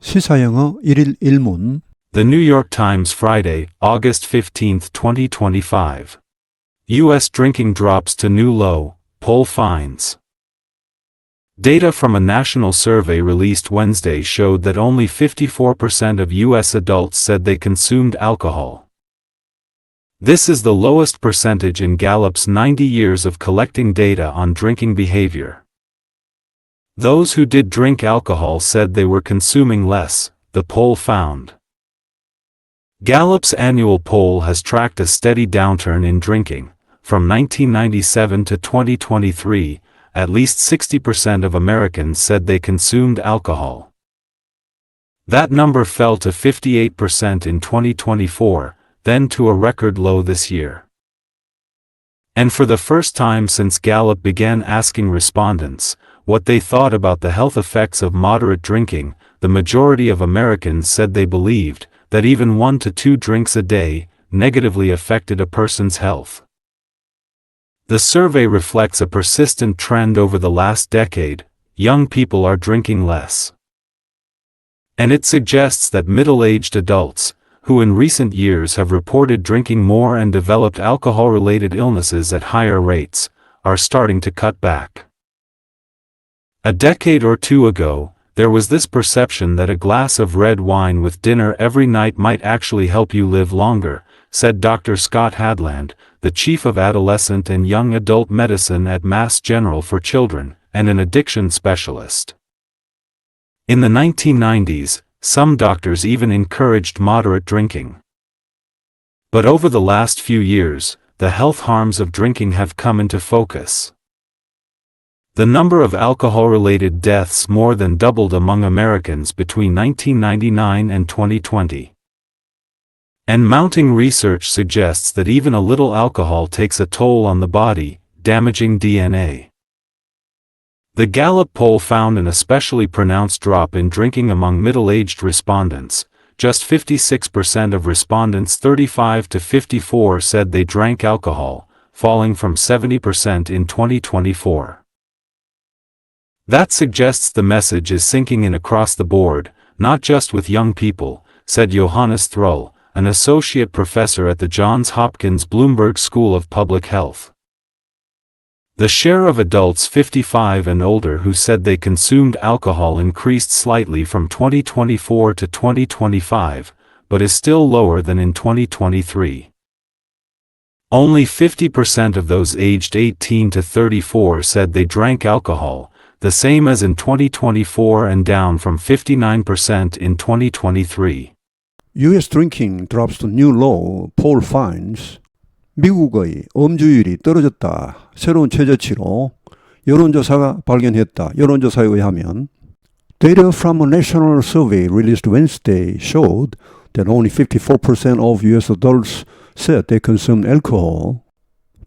시사영어 1일 1문 The New York Times Friday, August 15, 2025. U.S. drinking drops to new low, poll finds. Data from a national survey released Wednesday showed that only 54% of U.S. adults said they consumed alcohol. This is the lowest percentage in Gallup's 90 years of collecting data on drinking behavior. Those who did drink alcohol said they were consuming less, the poll found. Gallup's annual poll has tracked a steady downturn in drinking. From 1997 to 2023, at least 60% of Americans said they consumed alcohol. That number fell to 58% in 2024, then to a record low this year. And for the first time since Gallup began asking respondents what they thought about the health effects of moderate drinking, the majority of Americans said they believed that even 1 to 2 drinks a day negatively affected a person's health. The survey reflects a persistent trend over the last decade: young people are drinking less. And it suggests that middle-aged adults, who in recent years have reported drinking more and developed alcohol-related illnesses at higher rates, are starting to cut back. A decade or two ago, there was this perception that a glass of red wine with dinner every night might actually help you live longer, said Dr. Scott Hadland, the chief of adolescent and young adult medicine at Mass General for Children, and an addiction specialist. In the 1990s, some doctors even encouraged moderate drinking. But over the last few years, the health harms of drinking have come into focus. The number of alcohol-related deaths more than doubled among Americans between 1999 and 2020. And mounting research suggests that even a little alcohol takes a toll on the body, damaging DNA. The Gallup poll found an especially pronounced drop in drinking among middle-aged respondents. Just 56% of respondents 35 to 54 said they drank alcohol, falling from 70% in 2024. That suggests the message is sinking in across the board, not just with young people, said Johannes Thrull, an associate professor at the Johns Hopkins Bloomberg School of Public Health. The share of adults 55 and older who said they consumed alcohol increased slightly from 2024 to 2025, but is still lower than in 2023. Only 50% of those aged 18 to 34 said they drank alcohol, the same as in 2024 and down from 59% in 2023. U.S. drinking drops to new low, poll finds. 미국의 음주율이 떨어졌다. 새로운 최저치로 여론조사가 발견했다. 여론조사에 의하면 Data from a national survey released Wednesday showed that only 54% of U.S. adults said they consumed alcohol.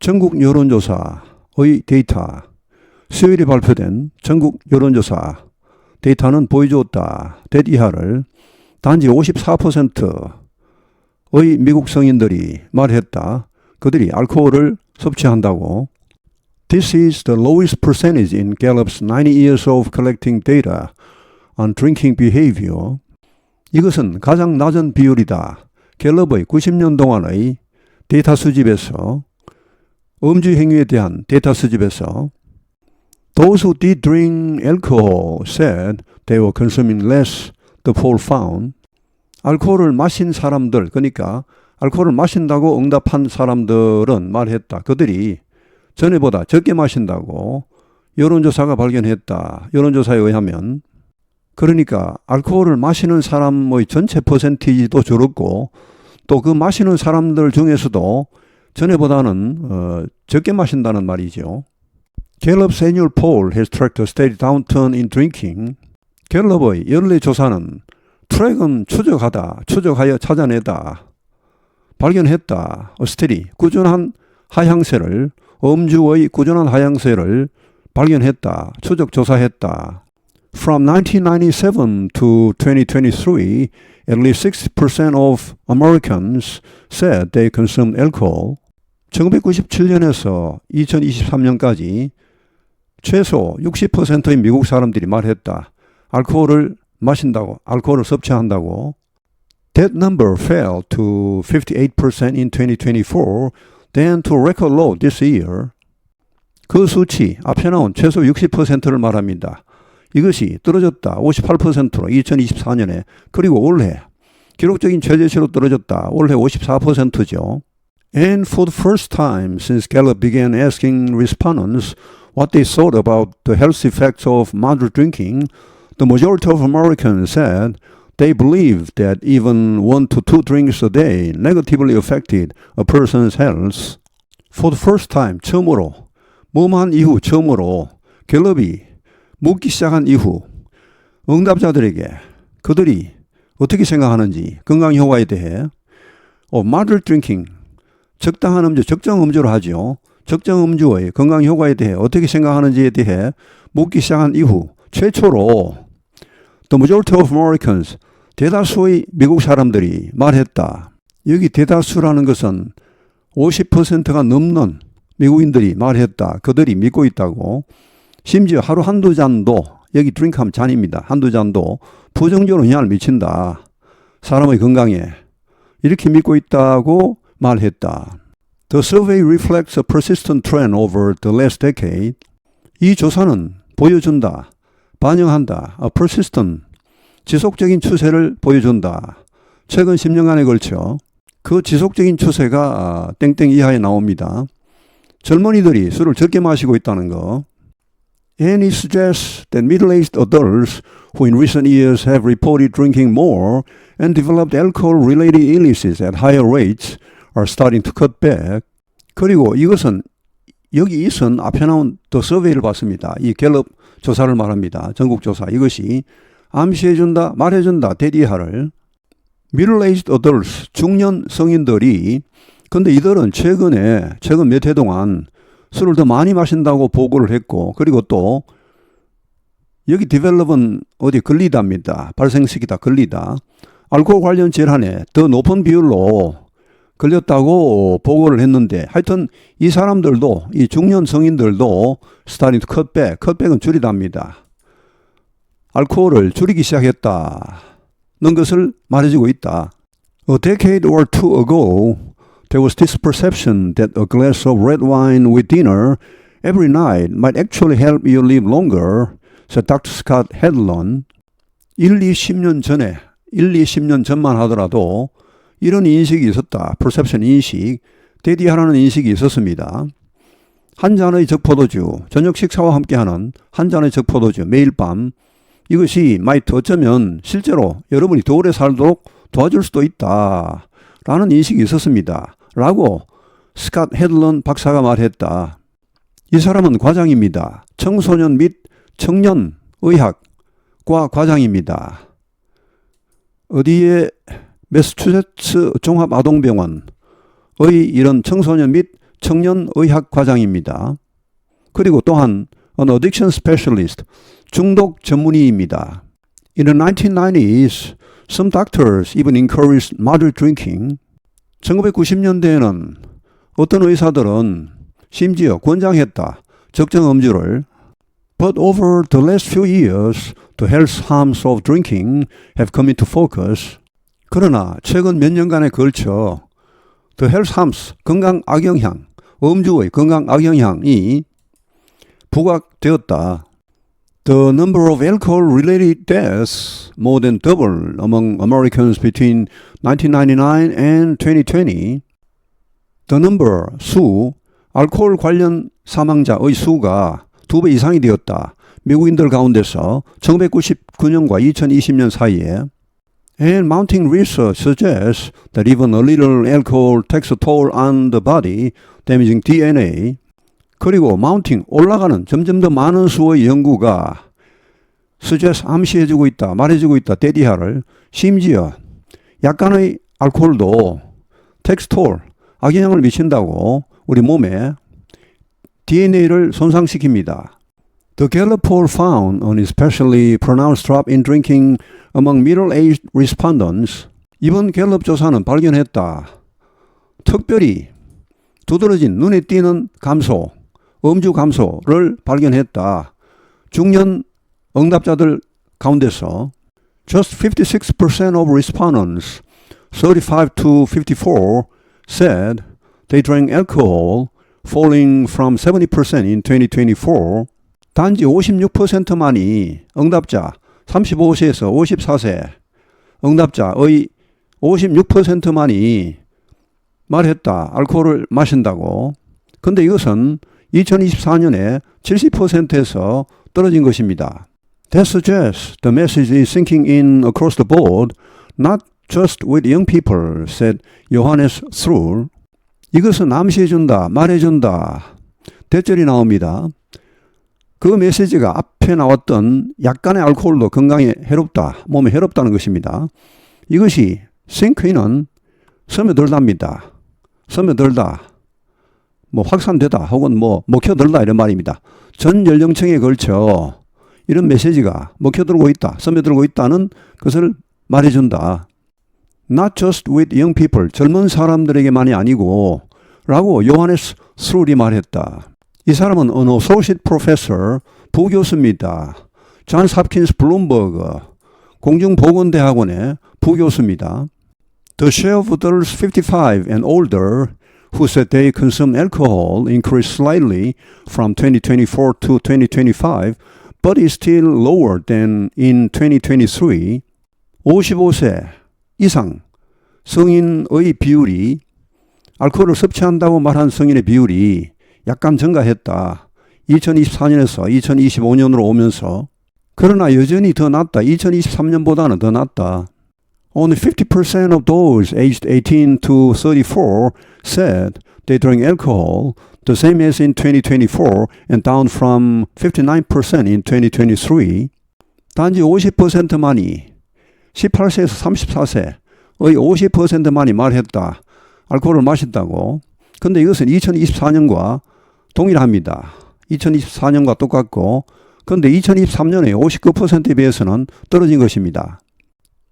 전국 여론조사의 데이터. 수요일에 발표된 전국 여론조사 데이터는 보여주었다. that 이하를 단지 54%의 미국 성인들이 말했다. 그들이 알코올을 섭취한다고. This is the lowest percentage in Gallup's 90 years of collecting data on drinking behavior. 이것은 가장 낮은 비율이다. 갤럽의 90년 동안의 데이터 수집에서, 음주 행위에 대한 데이터 수집에서 Those who did drink alcohol said they were consuming less, the poll found. 알코올을 마신 사람들, 그러니까 알코올을 마신다고 응답한 사람들은 말했다. 그들이 전에보다 적게 마신다고 여론조사가 발견했다. 여론조사에 의하면. 그러니까 알코올을 마시는 사람의 전체 퍼센티지도 줄었고 또 그 마시는 사람들 중에서도 전에보다는 적게 마신다는 말이죠. Gallup's annual poll has tracked a steady downturn in drinking. 갤럽의 연례 조사는 트랙은 추적하여 찾아내다, 발견했다, a steady, 꾸준한 하향세를, 음주의 꾸준한 하향세를 발견했다, 추적조사했다. From 1997 to 2023, at least 60% of Americans said they consumed alcohol. 1997년에서 2023년까지 최소 60%의 미국 사람들이 말했다. 알코올을 마신다고, 알코올을 섭취한다고. That number fell to 58% in 2024, then to a record low this year. 그 수치, 앞에 나온 최소 60%를 말합니다. 이것이 떨어졌다 58%로 2024년에, 그리고 올해 기록적인 최저치로 떨어졌다. 올해 54%죠. And for the first time since Gallup began asking respondents what they thought about the health effects of moderate drinking, the majority of Americans said they believed that even 1 to 2 drinks a day negatively affected a person's health. For the first time, 처음으로, 뭐뭐한 이후 처음으로 갤럽이 묻기 시작한 이후 응답자들에게 그들이 어떻게 생각하는지 건강 효과에 대해 moderate drinking, 적당한 음주, 적정 음주로 하죠. 적정 음주의 건강 효과에 대해 어떻게 생각하는지에 대해 묻기 시작한 이후 최초로 The majority of Americans, 대다수의 미국 사람들이 말했다. 여기 대다수라는 것은 50%가 넘는 미국인들이 말했다. 그들이 믿고 있다고. 심지어 하루 한두 잔도, 여기 드링크하면 잔입니다. 한두 잔도 부정적으로 영향을 미친다. 사람의 건강에. 이렇게 믿고 있다고 말했다. The survey reflects a persistent trend over the last decade. 이 조사는 보여준다, 반영한다. A persistent, 지속적인 추세를 보여준다. 최근 10년간에 걸쳐 그 지속적인 추세가 땡땡 이하에 나옵니다. 젊은이들이 술을 적게 마시고 있다는 거. And it suggests that middle-aged adults who in recent years have reported drinking more and developed alcohol-related illnesses at higher rates are starting to cut back. 그리고 이것은 여기 있은 앞에 나온 더 서베이를 봤습니다. 이 갤럽 조사를 말합니다. 전국 조사. 이것이 암시해준다, 말해준다, 대디하를. Middle-aged adults, 중년 성인들이, 근데 이들은 최근 몇 해 동안 술을 더 많이 마신다고 보고를 했고, 그리고 또 여기 develop은 어디 걸리다입니다. 발생시키다, 걸리다. 알코올 관련 질환에 더 높은 비율로 걸렸다고 보고를 했는데, 하여튼 이 사람들도, 이 중년 성인들도 starting to cut back, cutback은 줄이답니다. 알코올을 줄이기 시작했다는 것을 말해주고 있다. A decade or two ago, there was this perception that a glass of red wine with dinner every night might actually help you live longer, said Dr. Scott Hedlund. 10년 전만 하더라도 이런 인식이 있었다. perception 인식, 대디하라는 인식이 있었습니다. 한 잔의 적포도주, 저녁 식사와 함께하는 한 잔의 적포도주, 매일 밤, 이것이 might 어쩌면 실제로 여러분이 더 오래 살도록 도와줄 수도 있다. 라는 인식이 있었습니다. 라고 스캇 헤들런 박사가 말했다. 이 사람은 과장입니다. 청소년 및 청년 의학과 과장입니다. 어디에 매사추세츠 종합아동병원의 이런 청소년 및 청년 의학 과장입니다. 그리고 또한 an addiction specialist, 중독 전문의입니다. In the 1990s, some doctors even encouraged moderate drinking. 1990년대에는 어떤 의사들은 심지어 권장했다. 적정 음주를. But over the last few years, the health harms of drinking have come into focus. 그러나 최근 몇 년간에 걸쳐 the health harms, 건강 악영향, 음주의 건강 악영향이 부각되었다. The number of alcohol-related deaths more than doubled among Americans between 1999 and 2020. The number, 수, 알코올 관련 사망자의 수가 2배 이상이 되었다. 미국인들 가운데서 1999년과 2020년 사이에. And mounting research suggests that even a little alcohol takes a toll on the body, damaging DNA. 그리고 mounting, 올라가는 점점 더 많은 수의 연구가 suggest, 암시해주고 있다, 말해주고 있다, 대디하를. 심지어 약간의 알코올도 takes toll, 악영향을 미친다고 우리 몸에 DNA를 손상시킵니다. The Gallup poll found an especially pronounced drop in drinking among middle-aged respondents. 이번 갤럽 조사는 발견했다. 특별히 두드러진 눈에 띄는 감소, 음주 감소를 발견했다. 중년 응답자들 가운데서 Just 56% of respondents, 35 to 54, said they drank alcohol, falling from 70% in 2024. 단지 56%만이 응답자 35세에서 54세 응답자의 56%만이 말했다. 알코올을 마신다고. 근데 이것은 2024년에 70%에서 떨어진 것입니다. That suggests the message is sinking in across the board, not just with young people, said Johannes Thrull. 이것은 암시해준다, 말해준다. 대절이 나옵니다. 그 메시지가 앞에 나왔던 약간의 알코올도 건강에 해롭다, 몸에 해롭다는 것입니다. 이것이 싱크인은 스며들답니다. 스며들다, 확산되다 혹은 먹혀들다 이런 말입니다. 전 연령층에 걸쳐 이런 메시지가 먹혀들고 있다, 스며들고 있다는 것을 말해준다. Not just with young people, 젊은 사람들에게만이 아니고 라고 요하네스 스룰이 말했다. 이 사람은 an associate professor, 부교수입니다. 존스 홉킨스 블룸버그 공중보건대학원의 부교수입니다. The share of adults 55 and older who said they consumed alcohol increased slightly from 2024 to 2025, but is still lower than in 2023. 55세 이상 성인의 비율이 알코올을 섭취한다고 말한 성인의 비율이 약간 증가했다. 2024년에서 2025년으로 오면서. 그러나 여전히 더 낮다. 2023년보다는 더 낮다. Only 50% of those aged 18 to 34 said they drank alcohol, the same as in 2024 and down from 59% in 2023. 단지 50%만이 18세에서 34세의 50%만이 말했다. 알코올을 마신다고. 근데 이것은 2024년과 동일합니다. 2024년과 똑같고, 근데 2023년에 59%에 비해서는 떨어진 것입니다.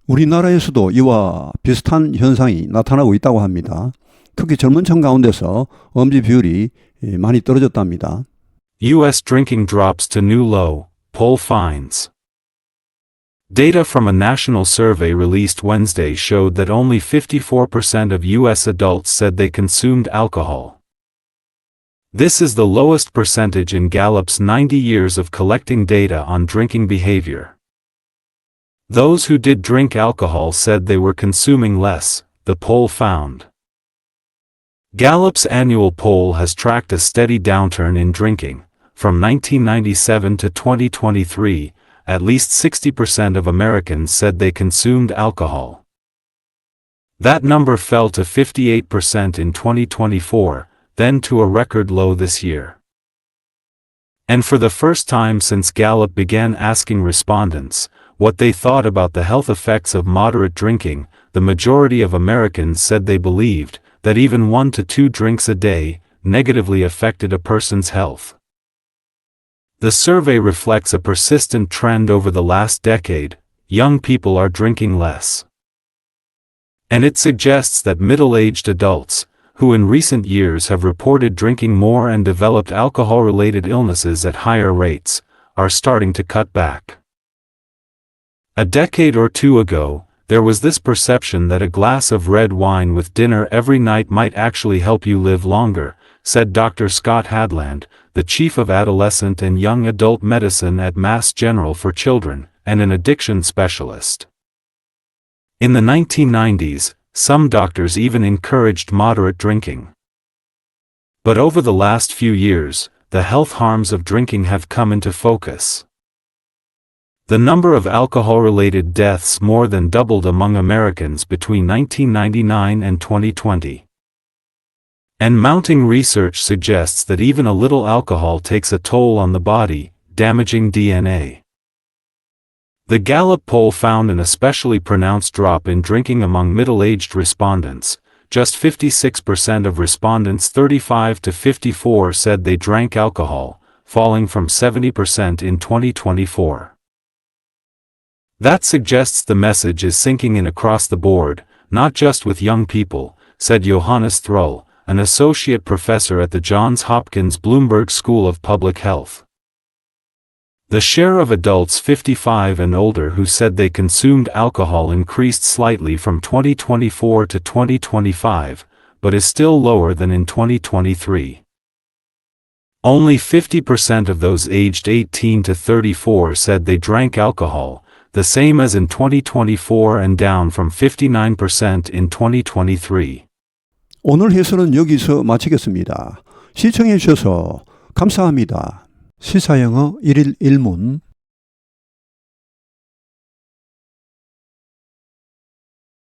우리나라에서도 이와 비슷한 현상이 나타나고 있다고 합니다. 특히 젊은 층 가운데서 음주 비율이 많이 떨어졌답니다. U.S. drinking drops to new low, poll finds. Data from a national survey released Wednesday showed that only 54% of U.S. adults said they consumed alcohol. This is the lowest percentage in Gallup's 90 years of collecting data on drinking behavior. Those who did drink alcohol said they were consuming less, the poll found. Gallup's annual poll has tracked a steady downturn in drinking. From 1997 to 2023, at least 60% of Americans said they consumed alcohol. That number fell to 58% in 2024, then to a record low this year. And for the first time since Gallup began asking respondents what they thought about the health effects of moderate drinking, the majority of Americans said they believed that even 1 to 2 drinks a day negatively affected a person's health. The survey reflects a persistent trend over the last decade: young people are drinking less. And it suggests that middle-aged adults, who in recent years have reported drinking more and developed alcohol-related illnesses at higher rates, are starting to cut back. A decade or two ago, there was this perception that a glass of red wine with dinner every night might actually help you live longer, said Dr. Scott Hadland, the chief of adolescent and young adult medicine at Mass General for Children, and an addiction specialist. In the 1990s, some doctors even encouraged moderate drinking. But over the last few years, the health harms of drinking have come into focus. The number of alcohol-related deaths more than doubled among Americans between 1999 and 2020. And mounting research suggests that even a little alcohol takes a toll on the body, damaging DNA. The Gallup poll found an especially pronounced drop in drinking among middle-aged respondents. Just 56% of respondents 35 to 54 said they drank alcohol, falling from 70% in 2024. That suggests the message is sinking in across the board, not just with young people, said Johannes Thrull, an associate professor at the Johns Hopkins Bloomberg School of Public Health. The share of adults 55 and older who said they consumed alcohol increased slightly from 2024 to 2025, but is still lower than in 2023. Only 50% of those aged 18 to 34 said they drank alcohol, the same as in 2024 and down from 59% in 2023. 오늘 해설은 여기서 마치겠습니다. 시청해 주셔서 감사합니다. 시사영어 1일 1문